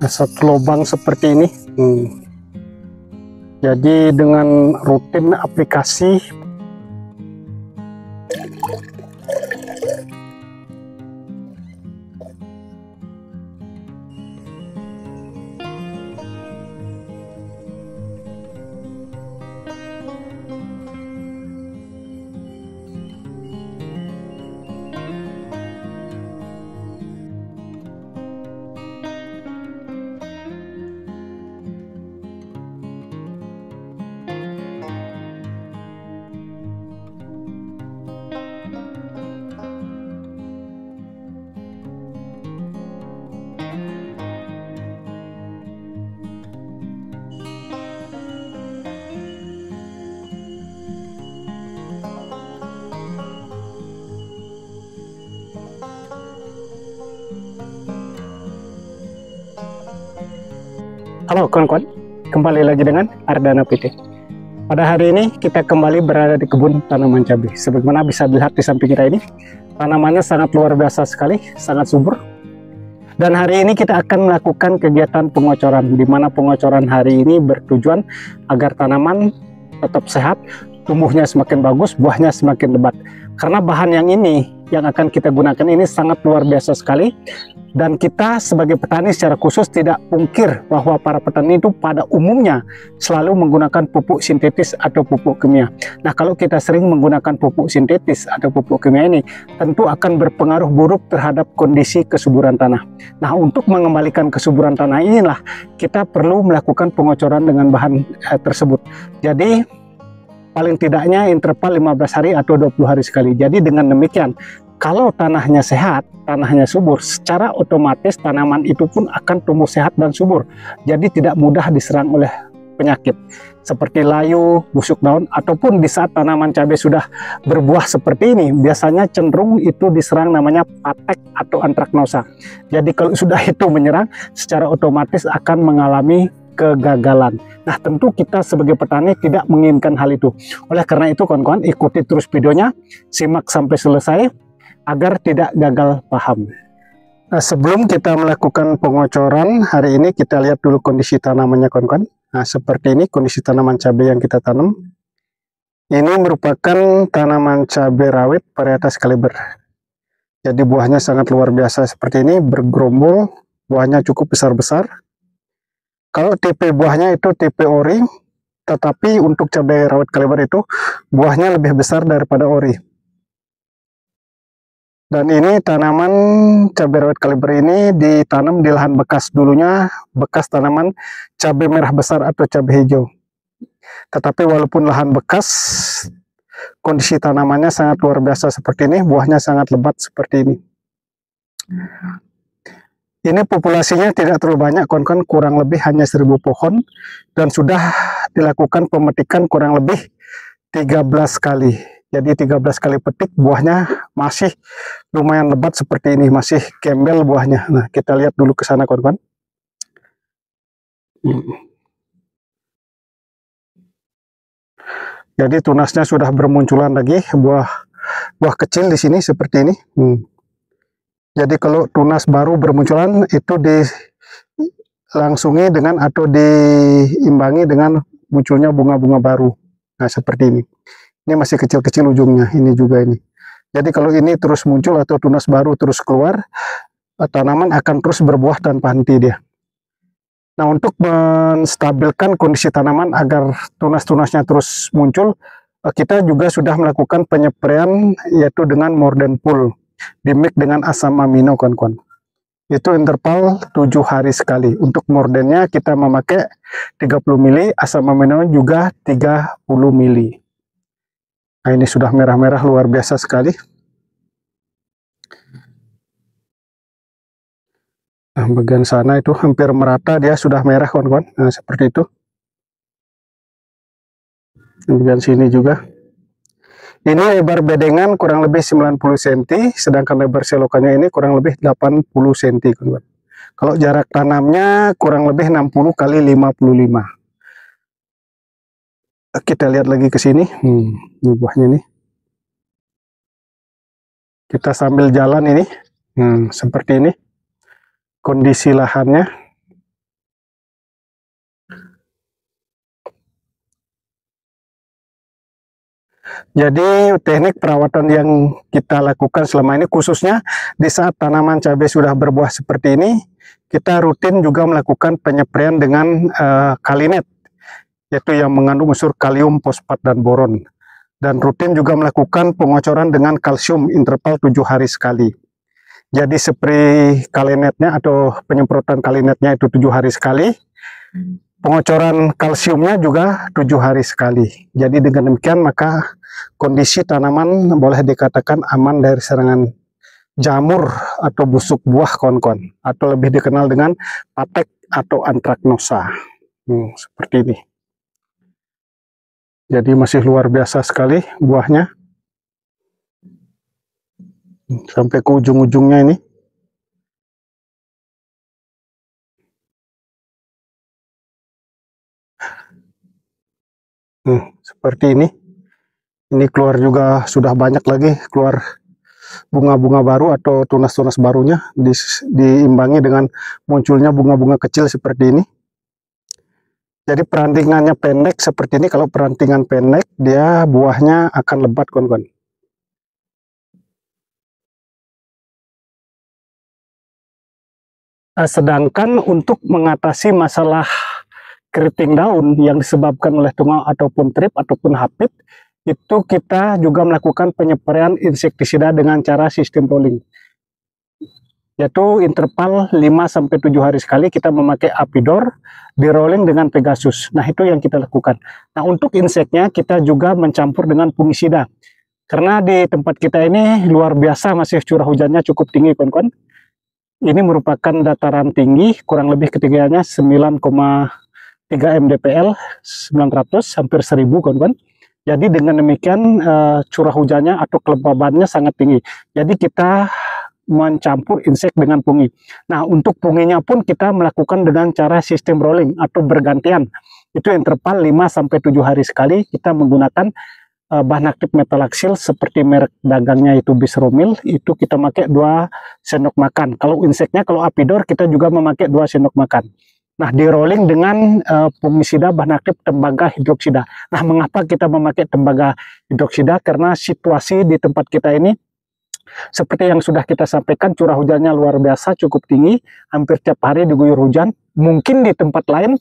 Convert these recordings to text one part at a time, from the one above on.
satu lubang seperti ini. Jadi dengan rutin aplikasi Halo kawan-kawan, kembali lagi dengan Ardana PT. Pada hari ini kita kembali berada di kebun tanaman cabai. Sebagaimana bisa dilihat di samping kita ini, tanamannya sangat luar biasa sekali, sangat subur. Dan hari ini kita akan melakukan kegiatan pengocoran, di mana pengocoran hari ini bertujuan agar tanaman tetap sehat, tumbuhnya semakin bagus, buahnya semakin lebat. Karena bahan yang ini yang akan kita gunakan ini sangat luar biasa sekali. Dan kita sebagai petani secara khusus tidak pungkir bahwa para petani itu pada umumnya selalu menggunakan pupuk sintetis atau pupuk kimia. Nah, kalau kita sering menggunakan pupuk sintetis atau pupuk kimia ini tentu akan berpengaruh buruk terhadap kondisi kesuburan tanah. Nah, untuk mengembalikan kesuburan tanah inilah kita perlu melakukan pengocoran dengan bahan tersebut. Jadi paling tidaknya interval 15 hari atau 20 hari sekali. Jadi dengan demikian, kalau tanahnya sehat, tanahnya subur, secara otomatis tanaman itu pun akan tumbuh sehat dan subur. Jadi tidak mudah diserang oleh penyakit seperti layu, busuk daun, ataupun di saat tanaman cabai sudah berbuah seperti ini, biasanya cenderung itu diserang namanya patek atau antraknosa. Jadi kalau sudah itu menyerang, secara otomatis akan mengalami kegagalan. Nah, tentu kita sebagai petani tidak menginginkan hal itu. Oleh karena itu kawan-kawan, ikuti terus videonya, simak sampai selesai agar tidak gagal paham. Nah, sebelum kita melakukan pengocoran, hari ini kita lihat dulu kondisi tanamannya kawan-kawan. Nah, seperti ini kondisi tanaman cabai yang kita tanam. Ini merupakan tanaman cabai rawit varietas kaliber. Jadi buahnya sangat luar biasa seperti ini, bergerombol, buahnya cukup besar-besar. Kalau tipe buahnya itu tipe ori, tetapi untuk cabai rawit kaliber itu buahnya lebih besar daripada ori. Dan ini tanaman cabai rawit kaliber ini ditanam di lahan bekas, dulunya bekas tanaman cabai merah besar atau cabai hijau. Tetapi walaupun lahan bekas, kondisi tanamannya sangat luar biasa seperti ini, buahnya sangat lebat seperti ini. Ini populasinya tidak terlalu banyak kawan-kawan, kurang lebih hanya 1000 pohon, dan sudah dilakukan pemetikan kurang lebih 13 kali. Jadi 13 kali petik, buahnya masih lumayan lebat seperti ini, masih gembel buahnya. Nah, kita lihat dulu ke sana kawan-kawan. Jadi tunasnya sudah bermunculan lagi, buah kecil di sini seperti ini. Jadi kalau tunas baru bermunculan itu dilangsungi dengan atau diimbangi dengan munculnya bunga-bunga baru. Nah, seperti ini. Ini masih kecil-kecil ujungnya, ini juga ini. Jadi kalau ini terus muncul atau tunas baru terus keluar, tanaman akan terus berbuah tanpa henti dia. Nah, untuk menstabilkan kondisi tanaman agar tunas-tunasnya terus muncul, kita juga sudah melakukan penyepraian yaitu dengan Mordenpool, dimix dengan asam amino kawan-kawan. Itu interval 7 hari sekali. Untuk mordennya kita memakai 30 mili, asam amino juga 30 mili. Nah, ini sudah merah-merah luar biasa sekali. Nah, bagian sana itu hampir merata, dia sudah merah kawan-kawan. Nah, seperti itu. Bagian sini juga. Ini lebar bedengan kurang lebih 90 cm, sedangkan lebar selokannya ini kurang lebih 80 cm kawan-kawan. Kalau jarak tanamnya kurang lebih 60 kali 55. Kita lihat lagi ke sini, ini buahnya nih. Kita sambil jalan ini, seperti ini kondisi lahannya. Jadi teknik perawatan yang kita lakukan selama ini, khususnya di saat tanaman cabai sudah berbuah seperti ini, kita rutin juga melakukan penyepraian dengan kalinet, yaitu yang mengandung unsur kalium, fosfat, dan boron. Dan rutin juga melakukan pengocoran dengan kalsium interval 7 hari sekali. Jadi spray kalinetnya atau penyemprotan kalinetnya itu 7 hari sekali. Pengocoran kalsiumnya juga 7 hari sekali. Jadi dengan demikian maka kondisi tanaman boleh dikatakan aman dari serangan jamur atau busuk buah, kawan-kawan, atau lebih dikenal dengan patek atau antraknosa. Seperti ini. Jadi masih luar biasa sekali buahnya. Sampai ke ujung-ujungnya ini. Seperti ini. Ini keluar juga sudah banyak lagi keluar bunga-bunga baru atau tunas-tunas barunya, diimbangi dengan munculnya bunga-bunga kecil seperti ini. Jadi perantingannya pendek seperti ini. Kalau perantingan pendek, dia buahnya akan lebat, kawan-kawan. Sedangkan untuk mengatasi masalah keriting daun yang disebabkan oleh tungau ataupun trip ataupun hapit, itu kita juga melakukan penyepraian insektisida dengan cara sistem rolling. Yaitu interval 5-7 hari sekali kita memakai Apidor, di rolling dengan Pegasus. Nah, itu yang kita lakukan. Nah, untuk inseknya kita juga mencampur dengan fungisida. Karena di tempat kita ini luar biasa masih curah hujannya cukup tinggi, kawan-kawan. Ini merupakan dataran tinggi, kurang lebih ketinggiannya 9,3 mdpl, 900 hampir 1000, kawan-kawan. Jadi dengan demikian curah hujannya atau kelembabannya sangat tinggi. Jadi kita mencampur insek dengan fungi. Nah, untuk funginya pun kita melakukan dengan cara sistem rolling atau bergantian. Itu interval 5-7 hari sekali kita menggunakan bahan aktif metolaksil seperti merek dagangnya itu Bisromil, itu kita pakai 2 sendok makan. Kalau inseknya, kalau Apidor kita juga memakai 2 sendok makan. Nah, di rolling dengan fungisida bahan aktif tembaga hidroksida. Nah, mengapa kita memakai tembaga hidroksida? Karena situasi di tempat kita ini seperti yang sudah kita sampaikan, curah hujannya luar biasa cukup tinggi, hampir tiap hari diguyur hujan. Mungkin di tempat lain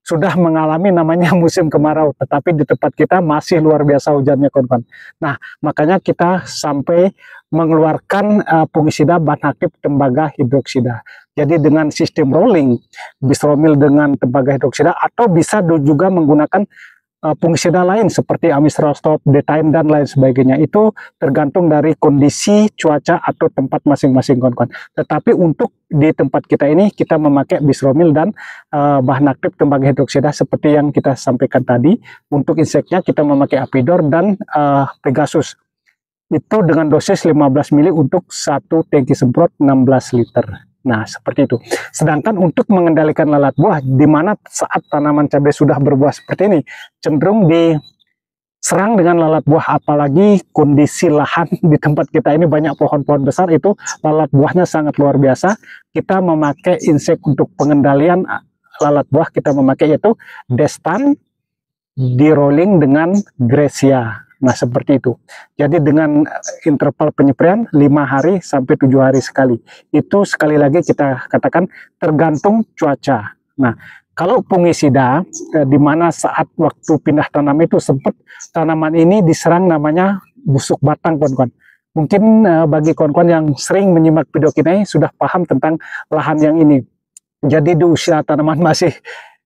sudah mengalami namanya musim kemarau, tetapi di tempat kita masih luar biasa hujannya, kawan-kawan. Nah, makanya kita sampai mengeluarkan fungisida bahan aktif tembaga hidroksida. Jadi dengan sistem rolling, Bisromil dengan tembaga hidroksida, atau bisa juga menggunakan fungisida lain seperti Amistrostop, Detaim, dan lain sebagainya. Itu tergantung dari kondisi cuaca atau tempat masing-masing, kawan-kawan. Tetapi untuk di tempat kita ini kita memakai Bisromil dan bahan aktif tembaga hidroksida seperti yang kita sampaikan tadi. Untuk inseknya kita memakai Apidor dan Pegasus. Itu dengan dosis 15 mili untuk 1 tangki semprot 16 liter. Nah, seperti itu. Sedangkan untuk mengendalikan lalat buah, di mana saat tanaman cabai sudah berbuah seperti ini, cenderung diserang dengan lalat buah, apalagi kondisi lahan di tempat kita ini banyak pohon-pohon besar, itu lalat buahnya sangat luar biasa. Kita memakai insek untuk pengendalian lalat buah, kita memakai yaitu Destan, di rolling dengan Gracia. Nah, seperti itu. Jadi dengan interval penyepraian 5 hari sampai 7 hari sekali. Itu sekali lagi kita katakan tergantung cuaca. Nah, kalau fungisida, di mana saat waktu pindah tanam itu sempat tanaman ini diserang namanya busuk batang, kawan-kawan. Mungkin bagi kawan-kawan yang sering menyimak video kita ini sudah paham tentang lahan yang ini. Jadi di usia tanaman masih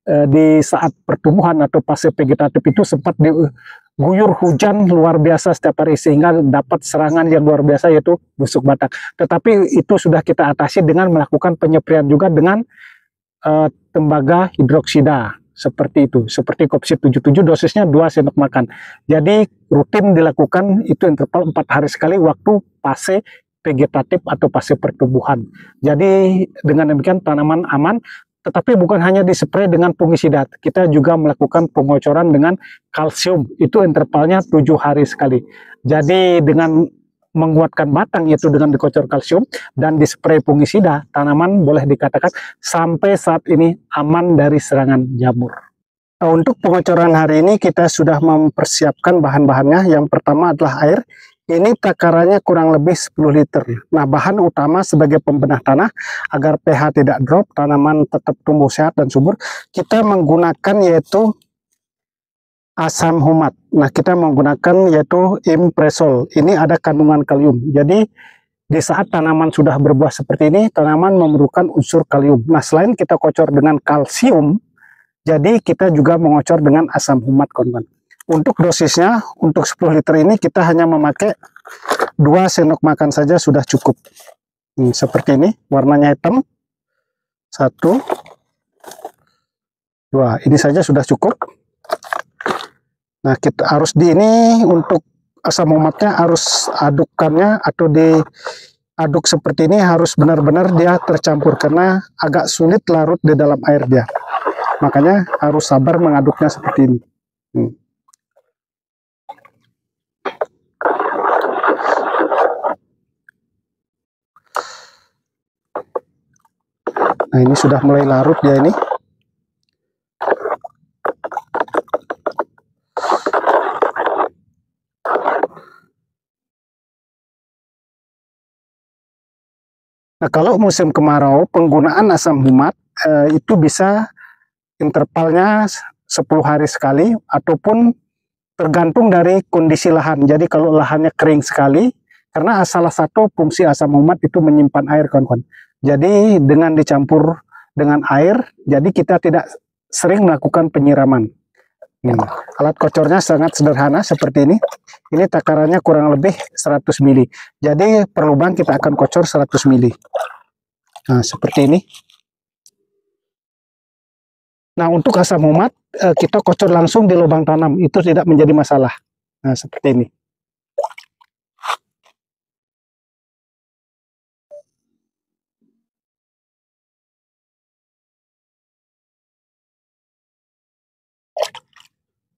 di saat pertumbuhan atau fase vegetatif itu sempat diguyur hujan luar biasa setiap hari, sehingga dapat serangan yang luar biasa yaitu busuk batang. Tetapi itu sudah kita atasi dengan melakukan penyepraian juga dengan tembaga hidroksida seperti itu, seperti Kopsid 77, dosisnya 2 sendok makan. Jadi rutin dilakukan, itu interval 4 hari sekali waktu fase vegetatif atau fase pertumbuhan. Jadi dengan demikian tanaman aman. Tetapi bukan hanya dispray dengan fungisida, kita juga melakukan pengocoran dengan kalsium, itu intervalnya 7 hari sekali. Jadi dengan menguatkan batang, yaitu dengan dikocor kalsium dan dispray fungisida, tanaman boleh dikatakan sampai saat ini aman dari serangan jamur. Nah, untuk pengocoran hari ini kita sudah mempersiapkan bahan-bahannya. Yang pertama adalah air. Ini takarannya kurang lebih 10 liter. Nah, bahan utama sebagai pembenah tanah agar pH tidak drop, tanaman tetap tumbuh sehat dan subur, kita menggunakan yaitu asam humat. Nah, kita menggunakan yaitu impresol. Ini ada kandungan kalium. Jadi di saat tanaman sudah berbuah seperti ini, tanaman memerlukan unsur kalium. Nah, selain kita kocor dengan kalsium, jadi kita juga mengocor dengan asam humat, kawan-kawan. Untuk dosisnya, untuk 10 liter ini kita hanya memakai 2 sendok makan saja sudah cukup. Seperti ini, warnanya hitam. 1, 2, ini saja sudah cukup. Nah, kita harus ini untuk asam humatnya harus adukannya atau diaduk seperti ini harus benar-benar dia tercampur karena agak sulit larut di dalam air dia. Makanya harus sabar mengaduknya seperti ini. Nah, ini sudah mulai larut ya ini. Nah, kalau musim kemarau, penggunaan asam humat itu bisa intervalnya 10 hari sekali, ataupun tergantung dari kondisi lahan. Jadi kalau lahannya kering sekali, karena salah satu fungsi asam humat itu menyimpan air, kawan-kawan. Jadi dengan dicampur dengan air, jadi kita tidak sering melakukan penyiraman. Alat kocornya sangat sederhana seperti ini. Ini takarannya kurang lebih 100 ml. Jadi per lubang kita akan kocor 100 ml. Nah, seperti ini. Nah, untuk asam humat kita kocor langsung di lubang tanam, itu tidak menjadi masalah. Nah, seperti ini.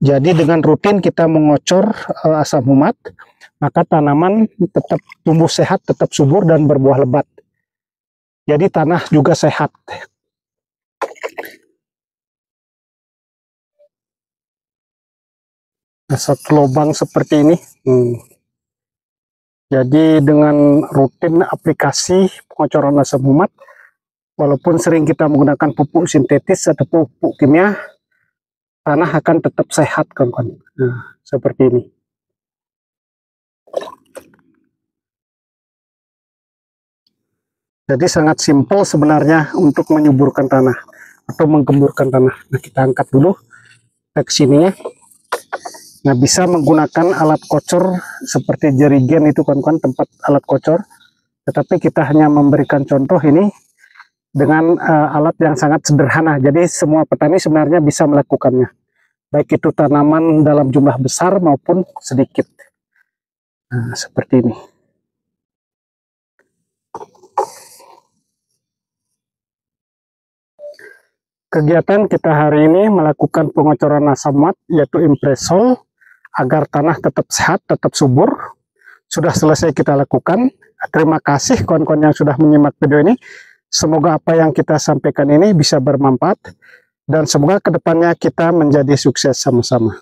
Jadi dengan rutin kita mengocor asam humat, maka tanaman tetap tumbuh sehat, tetap subur dan berbuah lebat. Jadi tanah juga sehat. Nah, satu lubang seperti ini. Jadi dengan rutin aplikasi pengocoran asam humat, walaupun sering kita menggunakan pupuk sintetis atau pupuk kimia, tanah akan tetap sehat, kawan-kawan. Nah, seperti ini. Jadi sangat simpel sebenarnya untuk menyuburkan tanah atau menggemburkan tanah. Nah, kita angkat dulu ke sini ya. Nah, bisa menggunakan alat kocor seperti jerigen itu, kawan-kawan, tempat alat kocor. Tetapi kita hanya memberikan contoh ini dengan alat yang sangat sederhana. Jadi semua petani sebenarnya bisa melakukannya. Baik itu tanaman dalam jumlah besar maupun sedikit. Nah, seperti ini. Kegiatan kita hari ini melakukan pengocoran asam humat yaitu impresol agar tanah tetap sehat, tetap subur. Sudah selesai kita lakukan. Terima kasih kawan-kawan yang sudah menyimak video ini. Semoga apa yang kita sampaikan ini bisa bermanfaat dan semoga kedepannya kita menjadi sukses sama-sama.